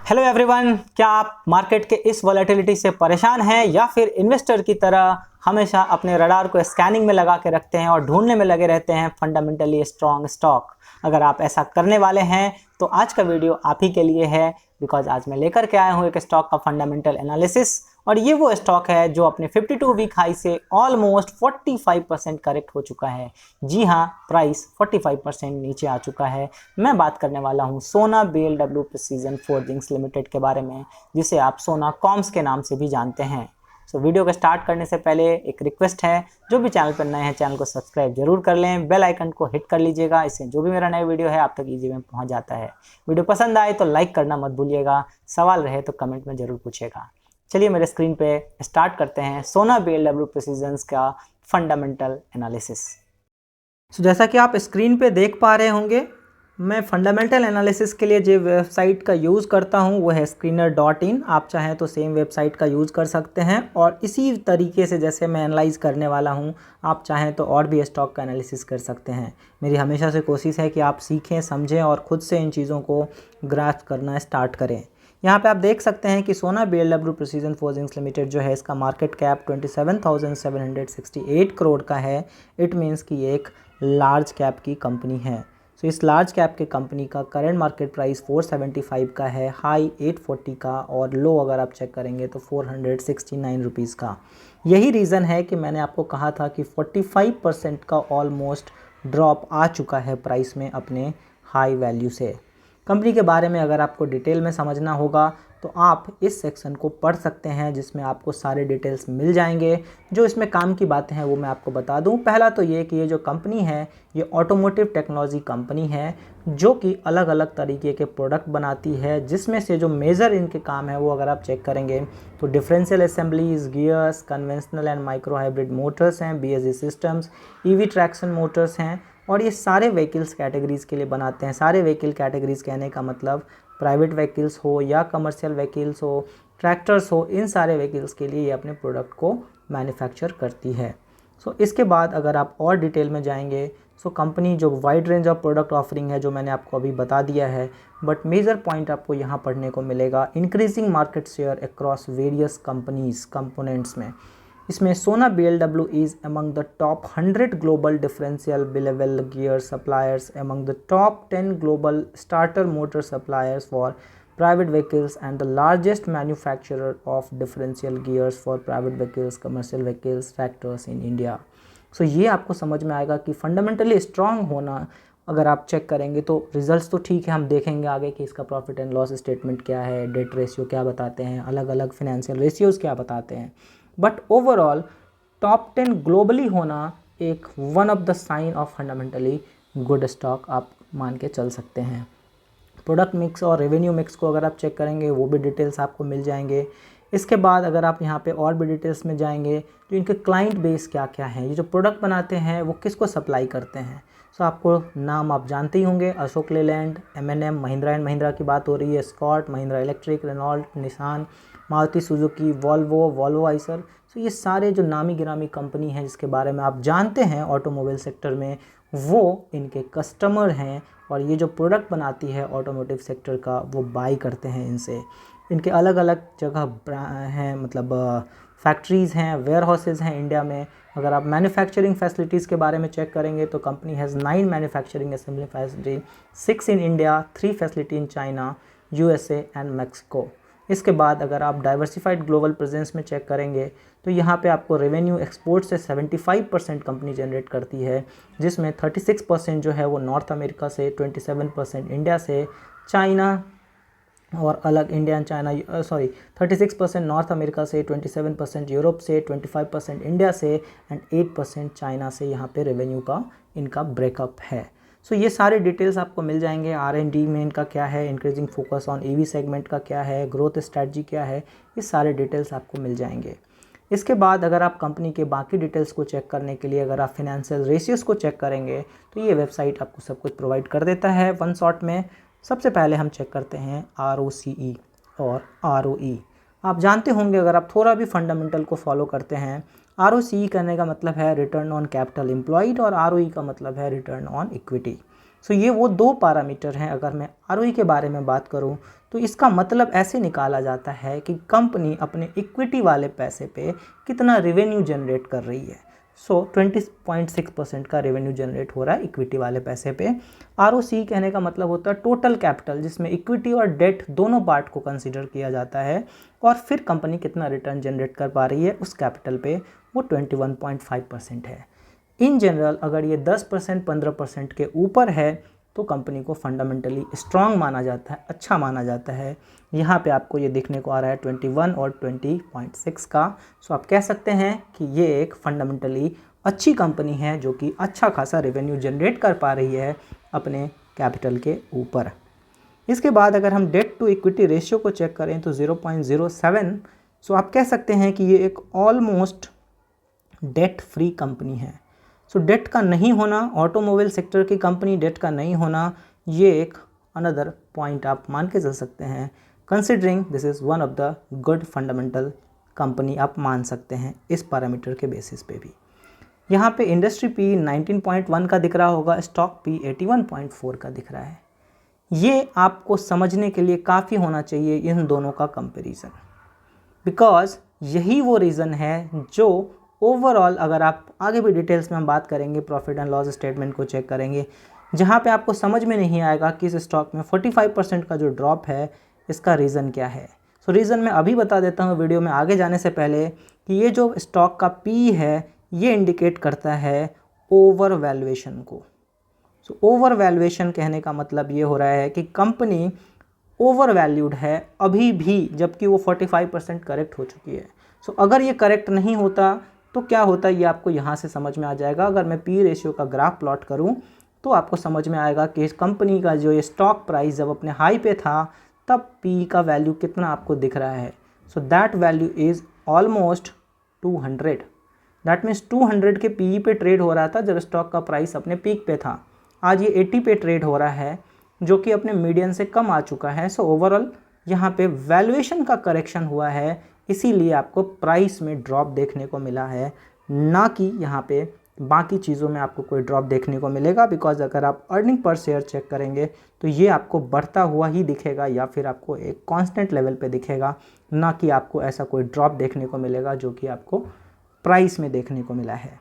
Hello everyone, क्या आप market के इस वॉलेटिलिटी से परेशान हैं या फिर इन्वेस्टर की तरह हमेशा अपने रडार को स्कैनिंग में लगा के रखते हैं और ढूंढने में लगे रहते हैं फंडामेंटली स्ट्रॉन्ग स्टॉक? अगर आप ऐसा करने वाले हैं तो आज का वीडियो आप ही के लिए है, बिकॉज आज मैं लेकर के आया हूँ एक स्टॉक का फंडामेंटल एनालिसिस। और ये वो स्टॉक है जो अपने 52 वीक हाई से ऑलमोस्ट 45% करेक्ट हो चुका है। जी हाँ, प्राइस 45% नीचे आ चुका है। मैं बात करने वाला हूँ सोना BLW प्रिसीजन फोर्जिंग्स लिमिटेड के बारे में, जिसे आप सोना कॉम्स के नाम से भी जानते हैं। वीडियो को स्टार्ट करने से पहले एक रिक्वेस्ट है, जो भी चैनल पर नए हैं चैनल को सब्सक्राइब जरूर कर लें, बेल आइकन को हिट कर लीजिएगा, इससे जो भी मेरा नया वीडियो है आप तक इजी में पहुंच जाता है। वीडियो पसंद आए तो लाइक करना मत भूलिएगा, सवाल रहे तो कमेंट में जरूर पूछिएगा। चलिए मेरे स्क्रीन पे स्टार्ट करते हैं सोना BLW प्रिसीजन्स का फंडामेंटल एनालिसिस। जैसा कि आप स्क्रीन पे देख पा रहे होंगे, मैं फंडामेंटल एनालिसिस के लिए जो वेबसाइट का यूज़ करता हूँ वो है screener.in। आप चाहें तो सेम वेबसाइट का यूज़ कर सकते हैं, और इसी तरीके से जैसे मैं एनालाइज करने वाला हूँ आप चाहें तो और भी स्टॉक का एनालिसिस कर सकते हैं। मेरी हमेशा से कोशिश है कि आप सीखें, समझें और ख़ुद से इन चीज़ों को ग्रास्प करना स्टार्ट करें। यहाँ पे आप देख सकते हैं कि सोना BLW प्रिसीजन फोर्जिंग्स लिमिटेड जो है, इसका मार्केट कैप 27,768 करोड़ का है। इट मीन्स कि ये एक लार्ज कैप की कंपनी है। इस लार्ज कैप के कंपनी का करंट मार्केट प्राइस 475 का है, हाई 840 का, और लो अगर आप चेक करेंगे तो 469 रुपीज़ का। यही रीज़न है कि मैंने आपको कहा था कि 45% का ऑलमोस्ट ड्रॉप आ चुका है प्राइस में अपने हाई वैल्यू से। कंपनी के बारे में अगर आपको डिटेल में समझना होगा तो आप इस सेक्शन को पढ़ सकते हैं, जिसमें आपको सारे डिटेल्स मिल जाएंगे। जो इसमें काम की बातें हैं वो मैं आपको बता दूं। पहला तो ये कि ये जो कंपनी है ये ऑटोमोटिव टेक्नोलॉजी कंपनी है, जो कि अलग अलग तरीके के प्रोडक्ट बनाती है, जिसमें से जो मेजर इनके काम है वो अगर आप चेक करेंगे तो differential assemblies, gears, conventional and micro hybrid Motors हैं, BSD systems, EV traction Motors हैं, और ये सारे व्हीकल्स कैटेगरीज़ के लिए बनाते हैं। सारे व्हीकल कैटेगरीज़ कहने का मतलब प्राइवेट व्हीकल्स हो या कमर्शियल व्हीकल्स हो, ट्रैक्टर्स हो, इन सारे व्हीकल्स के लिए ये अपने प्रोडक्ट को मैन्युफैक्चर करती है। इसके बाद अगर आप और डिटेल में जाएंगे कंपनी जो wide range of product offering है, जो मैंने आपको अभी बता दिया है, बट मेजर पॉइंट आपको यहाँ पढ़ने को मिलेगा increasing market share across various companies components में। इसमें सोना BLW is among the top 100 global differential bevel gear suppliers, among the top 10 global starter motor suppliers for private vehicles, and the largest manufacturer of differential gears for private vehicles, commercial vehicles, tractors in India। ये आपको समझ में आएगा कि fundamentally strong होना अगर आप check करेंगे तो रिजल्ट्स तो ठीक है, हम देखेंगे आगे कि इसका प्रॉफिट एंड लॉस स्टेटमेंट क्या है, डेट रेशियो क्या बताते हैं, अलग अलग फिनेंशियल रेशियोज़ क्या बताते हैं, बट ओवरऑल टॉप 10 ग्लोबली होना एक one of the sign of fundamentally good stock आप मान के चल सकते हैं। प्रोडक्ट मिक्स और रेवेन्यू मिक्स को अगर आप चेक करेंगे वो भी डिटेल्स आपको मिल जाएंगे। इसके बाद अगर आप यहाँ पे और भी डिटेल्स में जाएंगे तो इनके क्लाइंट बेस क्या क्या हैं, ये जो प्रोडक्ट बनाते हैं वो किसको सप्लाई करते हैं। आपको नाम आप जानते ही होंगे, Ashok Leyland, M&M, Mahindra and Mahindra की बात हो रही है, Scott, Mahindra electric, Renault, Nissan, Maruti Suzuki, Volvo Eicher. ये सारे जो नामी गिरामी कंपनी हैं जिसके बारे में आप जानते हैं ऑटोमोबाइल सेक्टर में, वो इनके कस्टमर हैं, और ये जो प्रोडक्ट बनाती है ऑटोमोटिव सेक्टर का वो बाई करते हैं इनसे। इनके अलग अलग जगह हैं, मतलब फैक्ट्रीज़ हैं, वेयर हाउसेज़ हैं इंडिया में। अगर आप मैन्युफैक्चरिंग फैसिलिटीज़ के बारे में चेक करेंगे तो company has 9 manufacturing assembly facility, 6 in India, 3 facility in China, USA and Mexico. इसके बाद अगर आप डाइवर्सिफाइड ग्लोबल प्रेजेंस में चेक करेंगे तो यहाँ पे आपको रेवेन्यू एक्सपोर्ट से 75% कंपनी जनरेट करती है, जिसमें 36% जो है वो नॉर्थ अमेरिका से, 27% इंडिया से, चाइना और अलग India and China 36% north America से, 27% यूरोप से, 25% इंडिया से एंड 8% चाइना से यहाँ पे रेवेन्यू का इनका ब्रेकअप है। ये सारे डिटेल्स आपको मिल जाएंगे। R&D में इनका क्या है, increasing focus on EV segment का क्या है, ग्रोथ स्ट्रैटेजी क्या है, ये सारे डिटेल्स आपको मिल जाएंगे। इसके बाद अगर आप कंपनी के बाकी डिटेल्स को चेक करने के लिए अगर आप फिनेंशियल रेशियोज़ को चेक करेंगे तो ये वेबसाइट आपको सब कुछ प्रोवाइड कर देता है वन शॉट में। सबसे पहले हम चेक करते हैं ROCE और ROE। आप जानते होंगे, अगर आप थोड़ा भी फंडामेंटल को फॉलो करते हैं, ROCE करने का मतलब है रिटर्न ऑन कैपिटल एम्प्लॉयड और ROE का मतलब है रिटर्न ऑन इक्विटी। सो ये वो दो पैरामीटर हैं। अगर मैं आरओई के बारे में बात करूं तो इसका मतलब ऐसे निकाला जाता है कि कंपनी अपने इक्विटी वाले पैसे पे कितना रेवेन्यू जनरेट कर रही है। सो 20.6% का रेवेन्यू जनरेट हो रहा है इक्विटी वाले पैसे पे। आरओसी कहने का मतलब होता है टोटल कैपिटल, जिसमें इक्विटी और डेट दोनों पार्ट को कंसीडर किया जाता है, और फिर कंपनी कितना रिटर्न जनरेट कर पा रही है उस कैपिटल पे, वो 21.5% है। इन जनरल अगर ये 10% 15% के ऊपर है तो कंपनी को फंडामेंटली स्ट्रांग माना जाता है, अच्छा माना जाता है। यहाँ पे आपको ये देखने को आ रहा है 21 और 20.6 का। सो आप कह सकते हैं कि ये एक फंडामेंटली अच्छी कंपनी है जो कि अच्छा खासा रेवेन्यू जनरेट कर पा रही है अपने कैपिटल के ऊपर। इसके बाद अगर हम डेट टू इक्विटी रेशियो को चेक करें तो 0.07। सो आप कह सकते हैं कि ये एक ऑलमोस्ट डेट फ्री कंपनी है। सो डेट का नहीं होना, ऑटोमोबाइल सेक्टर की कंपनी डेट का नहीं होना, ये एक अनदर पॉइंट आप मान के चल सकते हैं। Considering this is one of the good fundamental company आप मान सकते हैं इस पैरामीटर के बेसिस पे भी। यहाँ पे इंडस्ट्री पी 19.1 का दिख रहा होगा, स्टॉक पी 81.4 का दिख रहा है। ये आपको समझने के लिए काफ़ी होना चाहिए इन दोनों का कंपैरिजन, बिकॉज यही वो रीज़न है जो ओवरऑल, अगर आप आगे भी डिटेल्स में हम बात करेंगे, प्रॉफिट एंड लॉस स्टेटमेंट को चेक करेंगे, जहाँ पे आपको समझ में नहीं आएगा कि इस स्टॉक में 45% का जो ड्रॉप है इसका रीज़न क्या है। सो रीज़न मैं अभी बता देता हूँ वीडियो में आगे जाने से पहले कि ये जो स्टॉक का पी है ये इंडिकेट करता है ओवर वैल्यूएशन को। सो ओवर वैल्यूएशन कहने का मतलब ये हो रहा है कि कंपनी ओवर वैल्यूड है अभी भी, जबकि वो 45% करेक्ट हो चुकी है। सो अगर ये करेक्ट नहीं होता तो क्या होता है ये आपको यहाँ से समझ में आ जाएगा। अगर मैं पी रेशियो का ग्राफ प्लॉट करूँ तो आपको समझ में आएगा कि इस कंपनी का जो ये स्टॉक प्राइस जब अपने हाई पे था तब पी का वैल्यू कितना आपको दिख रहा है। So that value is almost 200। That means 200 के पी पे ट्रेड हो रहा था जब स्टॉक का प्राइस अपने पीक पे था। आज ये 80 पे ट्रेड हो रहा है जो कि अपने मीडियन से कम आ चुका है। सो ओवरऑल यहाँ पे वैल्यूएशन का करेक्शन हुआ है, इसीलिए आपको प्राइस में ड्रॉप देखने को मिला है, ना कि यहाँ पे बाकी चीज़ों में आपको कोई ड्रॉप देखने को मिलेगा। बिकॉज अगर आप अर्निंग पर शेयर चेक करेंगे तो ये आपको बढ़ता हुआ ही दिखेगा या फिर आपको एक कांस्टेंट लेवल पे दिखेगा, ना कि आपको ऐसा कोई ड्रॉप देखने को मिलेगा जो कि आपको प्राइस में देखने को मिला है।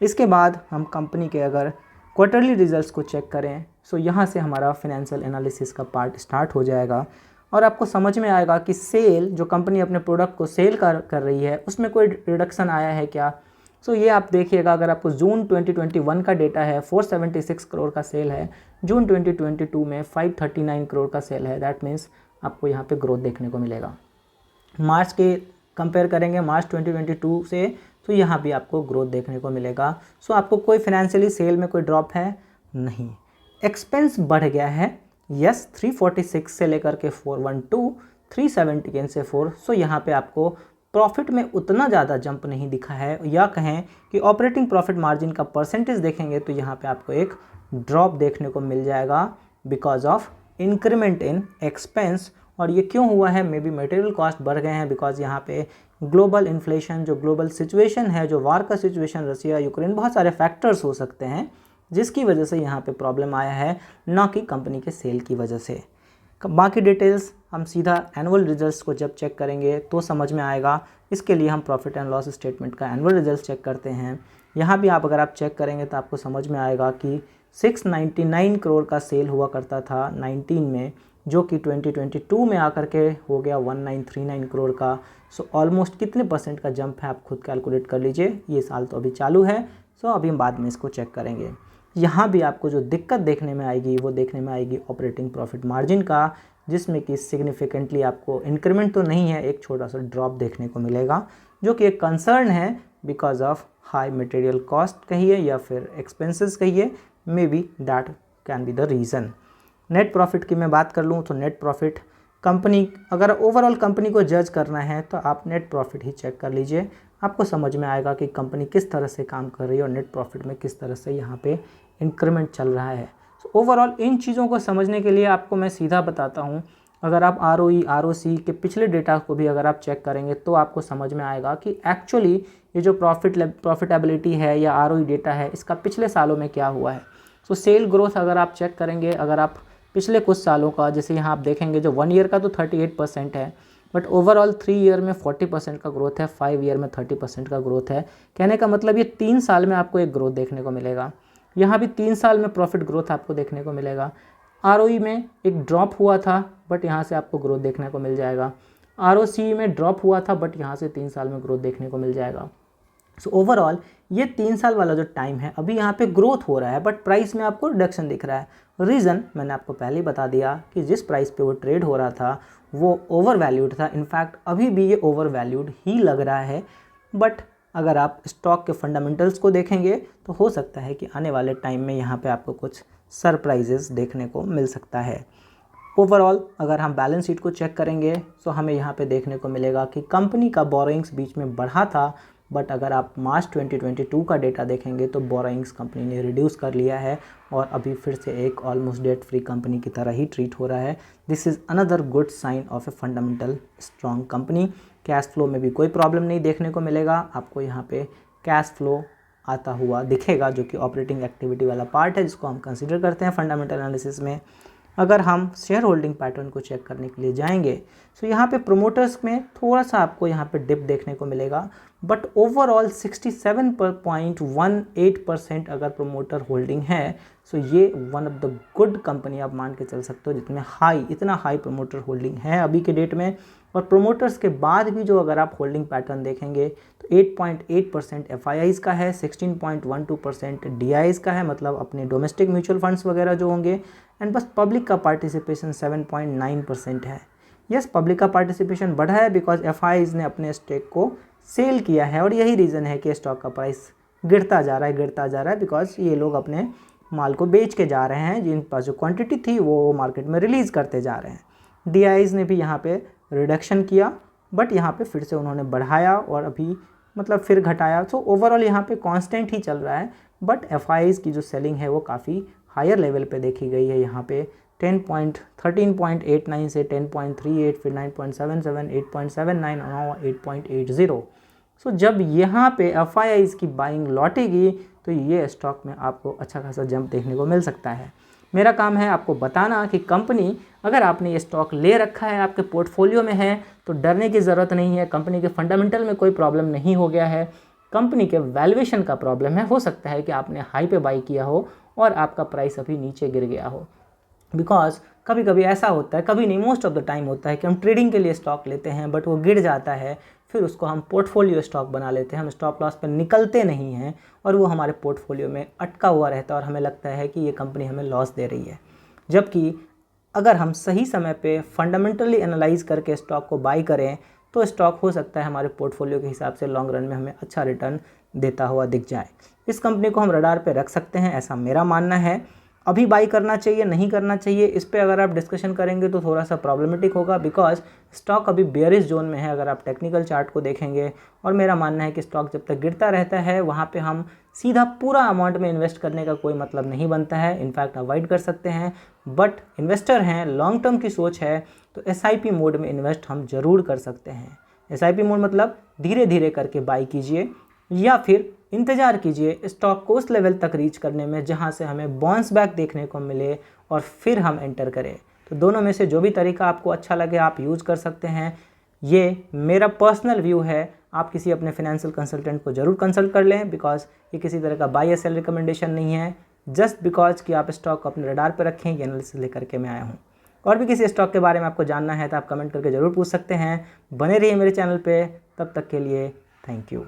इसके बाद हम कंपनी के अगर क्वार्टरली रिजल्ट्स को चेक करें सो यहाँ से हमारा फिनेंशियल एनालिसिस का पार्ट स्टार्ट हो जाएगा और आपको समझ में आएगा कि सेल, जो कंपनी अपने प्रोडक्ट को सेल कर रही है, उसमें कोई रिडक्शन आया है क्या। सो ये आप देखिएगा, अगर आपको जून 2021 का डेटा है 476 करोड़ का सेल है, जून 2022 में 539 करोड़ का सेल है, दैट मीन्स आपको यहाँ पे ग्रोथ देखने को मिलेगा। मार्च के कंपेयर करेंगे मार्च 2022 से तो यहाँ भी आपको ग्रोथ देखने को मिलेगा। सो आपको कोई फाइनेंशियली सेल में कोई ड्रॉप है नहीं। एक्सपेंस बढ़ गया है, यस, 346 से लेकर के 412, 370 से 4। सो यहाँ पे आपको प्रॉफिट में उतना ज़्यादा जंप नहीं दिखा है, या कहें कि ऑपरेटिंग प्रॉफिट मार्जिन का परसेंटेज देखेंगे तो यहाँ पे आपको एक ड्रॉप देखने को मिल जाएगा because of increment in expense. और ये क्यों हुआ है, मे बी मटेरियल कॉस्ट बढ़ गए हैं बिकॉज यहाँ पे ग्लोबल इन्फ्लेशन, जो ग्लोबल सिचुएशन है, जो वार का सिचुएशन रसिया यूक्रेन, बहुत सारे फैक्टर्स हो सकते हैं जिसकी वजह से यहाँ पे प्रॉब्लम आया है, ना कि कंपनी के सेल की वजह से। बाकी डिटेल्स हम सीधा एनुअल रिजल्ट्स को जब चेक करेंगे तो समझ में आएगा। इसके लिए हम प्रॉफिट एंड लॉस स्टेटमेंट का एनुअल रिजल्ट चेक करते हैं। यहाँ भी अगर आप चेक करेंगे तो आपको समझ में आएगा कि 699 करोड़ का सेल हुआ करता था 19 में, जो कि 2022 में आकर के हो गया 1939 करोड़ का। सो ऑलमोस्ट कितने परसेंट का जंप है आप खुद कैलकुलेट कर लीजिए। ये साल तो अभी चालू है, सो अभी हम बाद में इसको चेक करेंगे। यहाँ भी आपको जो दिक्कत देखने में आएगी वो देखने में आएगी ऑपरेटिंग प्रॉफिट मार्जिन का, जिसमें कि सिग्निफिकेंटली आपको इंक्रीमेंट तो नहीं है, एक छोटा सा ड्रॉप देखने को मिलेगा, जो कि एक कंसर्न है because of high material cost कहिए या फिर एक्सपेंसेस कहिए, may be that can be the reason. Net profit की मैं बात कर लूँ तो नेट प्रॉफिट कंपनी, अगर ओवरऑल कंपनी को जज करना है तो आप नेट प्रॉफिट ही चेक कर लीजिए, आपको समझ में आएगा कि कंपनी किस तरह से काम कर रही है और नेट प्रॉफिट में किस तरह से यहाँ पे इंक्रीमेंट चल रहा है। सो ओवरऑल इन चीज़ों को समझने के लिए आपको मैं सीधा बताता हूँ, अगर आप ROE ROC के पिछले डेटा को भी अगर आप चेक करेंगे तो आपको समझ में आएगा कि एक्चुअली ये जो प्रॉफिटेबिलिटी है या ROE डेटा है इसका पिछले सालों में क्या हुआ है। सो सेल ग्रोथ अगर आप चेक करेंगे, अगर आप पिछले कुछ सालों का, जैसे यहाँ आप देखेंगे जो 1 ईयर का तो 38% है, बट ओवरऑल 3 ईयर में 40% का ग्रोथ है, 5 ईयर में 30% का ग्रोथ है। कहने का मतलब ये 3 साल में आपको एक ग्रोथ देखने को मिलेगा। यहाँ भी 3 साल में प्रॉफिट ग्रोथ आपको देखने को मिलेगा। ROE में एक ड्रॉप हुआ था, बट यहाँ से आपको ग्रोथ देखने को मिल जाएगा। ROCE में ड्रॉप हुआ था, बट यहाँ से 3 साल में ग्रोथ देखने को मिल जाएगा। सो ओवरऑल ये 3 साल वाला जो टाइम है, अभी यहाँ पे ग्रोथ हो रहा है, बट प्राइस में आपको रिडक्शन दिख रहा है। रीज़न मैंने आपको पहले ही बता दिया कि जिस प्राइस पे वो ट्रेड हो रहा था वो ओवर वैल्यूड था। इनफैक्ट अभी भी ये ओवर वैल्यूड ही लग रहा है, बट अगर आप स्टॉक के फंडामेंटल्स को देखेंगे तो हो सकता है कि आने वाले टाइम में यहाँ पे आपको कुछ सरप्राइजेस देखने को मिल सकता है। ओवरऑल अगर हम बैलेंस शीट को चेक करेंगे तो हमें यहाँ पे देखने को मिलेगा कि कंपनी का बोरोइंग्स बीच में बढ़ा था, बट अगर आप मार्च 2022 का डेटा देखेंगे तो बोरोइंग्स कंपनी ने रिड्यूस कर लिया है और अभी फिर से एक ऑलमोस्ट डेट फ्री कंपनी की तरह ही ट्रीट हो रहा है। This is another good sign of a fundamental strong company. Cash flow में भी कोई प्रॉब्लम नहीं देखने को मिलेगा, आपको यहाँ पे कैश फ्लो आता हुआ दिखेगा, जो कि ऑपरेटिंग एक्टिविटी वाला पार्ट है जिसको हम कंसिडर करते हैं फंडामेंटल एनालिसिस में। अगर हम शेयर होल्डिंग पैटर्न को चेक करने के लिए जाएंगे तो यहाँ पे प्रोमोटर्स में थोड़ा सा आपको यहाँ पे डिप देखने को मिलेगा, बट ओवरऑल 67.18% अगर प्रोमोटर होल्डिंग है, सो ये one of the good company आप मान के चल सकते हो जितने इतना हाई प्रोमोटर होल्डिंग है अभी के डेट में। और प्रोमोटर्स के बाद भी जो अगर आप होल्डिंग पैटर्न देखेंगे तो 8.8% FIIs का है, 16.12% DIs का है, मतलब अपने डोमेस्टिक म्यूचुअल फंड्स वगैरह जो होंगे, एंड बस पब्लिक का पार्टिसिपेशन 7.9% है। यस, पब्लिक का पार्टिसिपेशन बढ़ा है बिकॉज FIIs ने अपने स्टेक को सेल किया है, और यही रीज़न है कि स्टॉक का प्राइस गिरता जा रहा है बिकॉज ये लोग अपने माल को बेच के जा रहे हैं, जिन पास जो क्वांटिटी थी वो मार्केट में रिलीज़ करते जा रहे हैं। DIs ने भी यहाँ पे रिडक्शन किया, बट यहाँ पे फिर से उन्होंने बढ़ाया और अभी मतलब फिर घटाया। सो ओवरऑल यहाँ पे कांस्टेंट ही चल रहा है, बट FIIs की जो सेलिंग है वो काफ़ी हायर लेवल पे देखी गई है। यहाँ पे 13.89 से 10.38, फिर 9.77, 8.79 और 8.80। सो जब यहाँ पे FIIs की बाइंग लौटेगी तो ये स्टॉक में आपको अच्छा खासा जंप देखने को मिल सकता है। मेरा काम है आपको बताना कि कंपनी, अगर आपने ये स्टॉक ले रखा है, आपके पोर्टफोलियो में है, तो डरने की ज़रूरत नहीं है। कंपनी के फंडामेंटल में कोई प्रॉब्लम नहीं हो गया है, कंपनी के वैल्यूएशन का प्रॉब्लम है। हो सकता है कि आपने हाई पे बाई किया हो और आपका प्राइस अभी नीचे गिर गया हो, बिकॉज कभी कभी ऐसा होता है, कभी नहीं, मोस्ट ऑफ द टाइम होता है कि हम ट्रेडिंग के लिए स्टॉक लेते हैं बट वो गिर जाता है, फिर उसको हम पोर्टफोलियो स्टॉक बना लेते हैं, हम स्टॉप लॉस पर निकलते नहीं हैं और वो हमारे पोर्टफोलियो में अटका हुआ रहता है और हमें लगता है कि ये कंपनी हमें लॉस दे रही है। जबकि अगर हम सही समय पे फंडामेंटली एनालाइज करके स्टॉक को बाई करें तो स्टॉक हो सकता है हमारे पोर्टफोलियो के हिसाब से लॉन्ग रन में हमें अच्छा रिटर्न देता हुआ दिख जाए। इस कंपनी को हम रडार पे रख सकते हैं, ऐसा मेरा मानना है। अभी बाई करना चाहिए नहीं करना चाहिए, इस पे अगर आप डिस्कशन करेंगे तो थोड़ा सा प्रॉब्लमेटिक होगा, बिकॉज स्टॉक अभी बेयरिश जोन में है अगर आप टेक्निकल चार्ट को देखेंगे। और मेरा मानना है कि स्टॉक जब तक गिरता रहता है वहाँ पे हम सीधा पूरा अमाउंट में इन्वेस्ट करने का कोई मतलब नहीं बनता है, इनफैक्ट अवॉइड कर सकते हैं। बट इन्वेस्टर हैं, लॉन्ग टर्म की सोच है, तो SIP मोड में इन्वेस्ट हम ज़रूर कर सकते हैं। SIP मोड मतलब धीरे धीरे करके बाई कीजिए या फिर इंतज़ार कीजिए स्टॉक को उस लेवल तक रीच करने में जहां से हमें बाउंस बैक देखने को मिले और फिर हम एंटर करें। तो दोनों में से जो भी तरीका आपको अच्छा लगे आप यूज़ कर सकते हैं। ये मेरा पर्सनल व्यू है, आप किसी अपने फाइनेंशियल कंसल्टेंट को ज़रूर कंसल्ट कर लें, बिकॉज ये किसी तरह का बाय या सेल रिकमेंडेशन नहीं है, जस्ट बिकॉज कि आप स्टॉक को अपने रडार पर रखें, ये एनालिसिस लेकर के मैं आया हूँ। और भी किसी स्टॉक के बारे में आपको जानना है तो आप कमेंट करके ज़रूर पूछ सकते हैं। बने रहिए मेरे चैनल पे, तब तक के लिए थैंक यू।